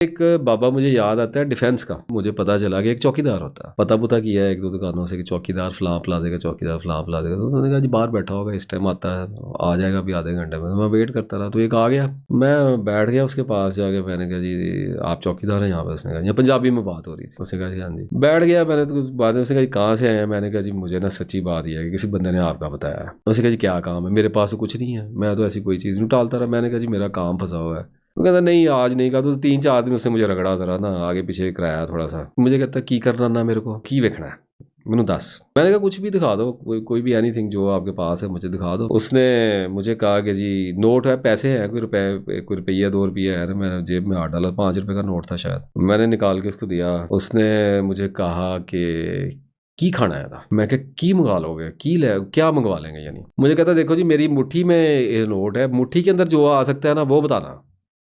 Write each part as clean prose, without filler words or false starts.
एक बाबा मुझे याद आता है डिफेंस का। मुझे पता चला कि एक चौकीदार होता है, पता पुता किया है एक दो दुकानों से कि चौकीदार फलां प्लाजे का, चौकीदार फलां प्लाजे का। तो उन्होंने कहा जी बाहर बैठा होगा, इस टाइम आता है, आ जाएगा अभी आधे घंटे में। तो मैं वेट करता रहा, तो एक आ गया, मैं बैठ गया उसके पास जाके। मैंने कहा जी आप चौकीदार हैं यहाँ पे? उसने कहा जी, पंजाबी में बात हो रही थी। उसने कहा जी हाँ जी। बैठ गया मैंने, तो बाद में उसने कहा जी कहाँ से आए हैं? मैंने कहा जी मुझे ना सच्ची बात यह है कि किसी बंदे ने आपका बताया है। उसने कहा जी क्या काम है? मेरे पास तो कुछ नहीं है, मैं तो ऐसी कोई चीज़ नहीं टालता रहा। मैंने कहा जी मेरा काम फंसा हुआ है। वो कहता नहीं आज नहीं कहा, तो 3-4 दिन उसने मुझे रगड़ा जरा ना, आगे पीछे कराया थोड़ा सा। मुझे कहता की करना ना, मेरे को की देखना है, मैंने 10। मैंने कहा कुछ भी दिखा दो, कोई भी एनीथिंग जो आपके पास है मुझे दिखा दो। उसने मुझे कहा कि जी नोट है, पैसे हैं, कोई रुपए, कोई रुपया 2 रुपये है ना। मैंने जेब में हाथ डाला, 5 रुपये का नोट था शायद, मैंने निकाल के उसको दिया। उसने मुझे कहा कि की खाना है था। मैं क्या की मंगा लोगे, की ले क्या मंगवा लेंगे यानी? मुझे कहता देखो जी मेरी मुट्ठी में ये नोट है, मुट्ठी के अंदर जो आ सकता है ना वो बताना,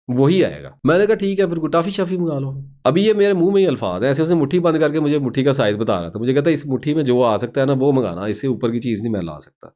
वही आएगा। मैंने कहा ठीक है फिर टाफी शाफी मंगा लो। अभी ये मेरे मुंह में ही अल्फाज है, ऐसे उसने मुट्ठी बंद करके मुझे मुट्ठी का साइज बता रहा था। मुझे कहता इस मुट्ठी में जो आ सकता है ना वो मंगाना, इससे ऊपर की चीज़ नहीं मैं ला सकता।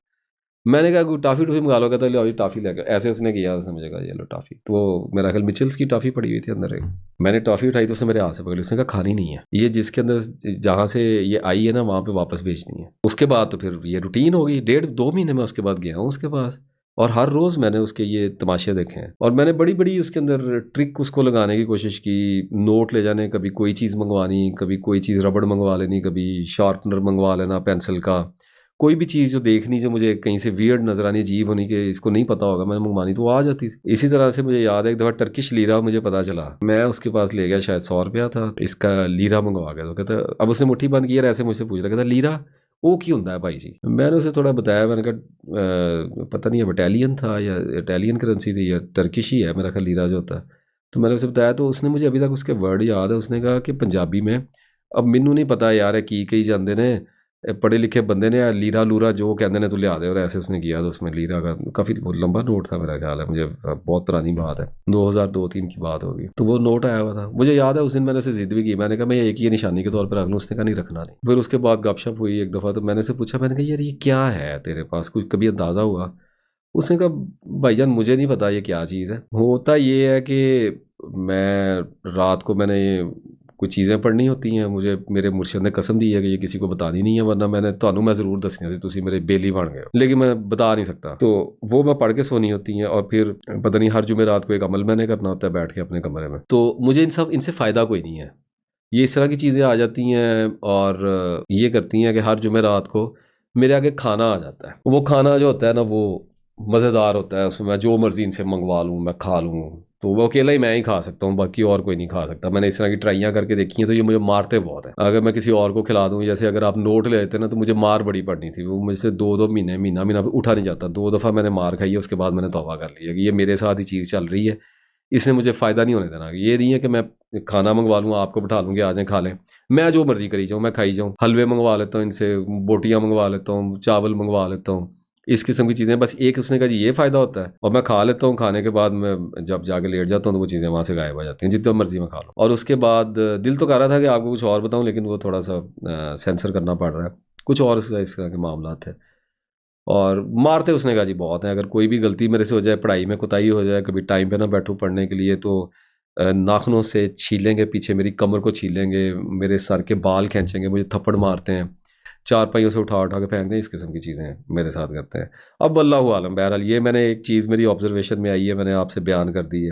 मैंने कहा कोई टाफी टूफी मंगा लो। कहता लो अभी टाफी लेकर, ऐसे उसने किया। उसने मुझे कहा ये लो टाफी। तो मेरा ख्याल मिचल्स की टाफी पड़ी हुई थी अंदर एक। मैंने टॉफी उठाई तो उसने मेरे हाथ से पकड़ी। उसने कहा खानी नहीं है ये, जिसके अंदर जहाँ से ये आई है ना वहाँ पे वापस भेजनी है। उसके बाद तो फिर ये रूटीन हो गई, 1.5-2 महीने में उसके बाद गया हूँ उसके पास, और हर रोज़ मैंने उसके ये तमाशे देखे हैं। और मैंने बड़ी बड़ी उसके अंदर ट्रिक उसको लगाने की कोशिश की, नोट ले जाने, कभी कोई चीज़ मंगवानी, कभी कोई चीज़ रबड़ मंगवा लेनी, कभी शार्पनर मंगवा लेना पेंसिल का, कोई भी चीज़ जो देखनी, जो मुझे कहीं से वियर्ड नज़र आनी, अजीब होनी कि इसको नहीं पता होगा, मैंने मंगवानी तो वो आ जाती थी। इसी तरह से मुझे याद है एक दफ़ा टर्किश लीरा मुझे पता चला, मैं उसके पास ले गया, शायद 100 रुपया था, इसका लीरा मंगवा गया। तो कहता अब उसने मुट्ठी बंद की और ऐसे मुझसे पूछ रहा, कहता लीरा वो की होता है भाई जी? मैंने उसे थोड़ा बताया, मैंने कहा पता नहीं अब इटालियन था या इटालियन करेंसी थी या टर्किश ही है मेरा ख्याल लीरा जो होता है। तो मैंने उसे बताया, तो उसने मुझे अभी तक उसके वर्ड याद है। उसने कहा कि पंजाबी में, अब मैनू नहीं पता यार की कही जाते ने, पढ़े लिखे बंदे ने लीरा लूरा जो कहते हैं तू लिया दे, और ऐसे उसने किया। तो उसमें लीरा का काफ़ी लंबा नोट था मेरा ख्याल है, मुझे बहुत पुरानी बात है, 2002-3 की बात होगी। तो वो नोट आया हुआ था, मुझे याद है उस दिन मैंने उसे जिद भी की। मैंने कहा मैं एक ही निशानी के तौर पर रख लूँ। उसने कहा नहीं रखना नहीं। फिर उसके बाद गपशप हुई एक दफ़ा, तो मैंने उसे पूछा, मैंने कहा यार ये क्या है तेरे पास, कुछ कभी अंदाज़ा हुआ? उसने कहा भाईजान मुझे नहीं पता ये क्या चीज़ है, होता ये है कि मैं रात को मैंने कुछ चीज़ें पढ़नी होती हैं, मुझे मेरे मुर्शिद ने कसम दी है कि ये किसी को बतानी नहीं है, वरना मैंने तो मैं ज़रूर दसनी थी, तुसी मेरे बेली बन गए हो, लेकिन मैं बता नहीं सकता। तो वो मैं पढ़ के सोनी होती हैं, और फिर पता नहीं हर जुमे रात को एक अमल मैंने करना होता है बैठ के अपने कमरे में। तो मुझे इनसे फ़ायदा कोई नहीं है, ये इस तरह की चीज़ें आ जाती हैं और ये करती हैं कि हर जुमे रात को मेरे आगे खाना आ जाता है। वो खाना जो होता है ना वो मज़ेदार होता है, उसमें मैं जो मर्ज़ी इनसे मंगवा लूँ, मैं खा लूँ। तो वो अकेला ही मैं ही खा सकता हूँ, बाकी और कोई नहीं खा सकता। मैंने इस तरह की ट्राइयाँ करके देखी हैं, तो ये मुझे मारते बहुत हैं। अगर मैं किसी और को खिला दूँ, जैसे अगर आप नोट ले लेते ना, तो मुझे मार बड़ी पड़नी थी। वो मुझसे 2-2 महीने, महीना उठा नहीं जाता। 2 दफ़ा मैंने मार खाई है, उसके बाद मैंने तौबा कर लिया कि ये मेरे साथ ही चीज़ चल रही है, इसने मुझे फ़ायदा नहीं होने देना। ये नहीं है कि मैं खाना मंगवा लूँ, आपको बिठा लूँगी आ जाएँ खा लें, मैं जो मर्ज़ी करी जाऊँ, मैं खाई जाऊँ। हलवे मंगवा लेता हूँ इनसे, बोटियाँ मंगवा लेता हूँ, चावल मंगवा लेता हूँ, इस किस्म की चीज़ें। बस एक उसने कहा जी ये फ़ायदा होता है, और मैं खा लेता हूँ। खाने के बाद मैं जब जाके लेट जाता हूँ तो वो चीज़ें वहाँ से गायब हो जाती हैं, जितना मर्ज़ी मैं खा लूँ। और उसके बाद दिल तो कर रहा था कि आपको कुछ और बताऊँ, लेकिन वो थोड़ा-सा सेंसर करना पड़ रहा है। कुछ और इस तरह के मामला थे। और मारते उसने कहा जी बहुत हैं, अगर कोई भी गलती मेरे से हो जाए, पढ़ाई में कोताही हो जाए, कभी टाइम पे ना बैठूँ पढ़ने के लिए, तो नाखूनों से छीलेंगे, पीछे मेरी कमर को छीलेंगे, मेरे सर के बाल खींचेंगे, मुझे थप्पड़ मारते हैं, चारपाइयों से उठा उठा के फेंक दें, इस किस्म की चीज़ें मेरे साथ करते हैं। अब वल्लाहु आलम, बहरहाल ये मैंने एक चीज़ मेरी ऑब्जर्वेशन में आई है, मैंने आपसे बयान कर दी है।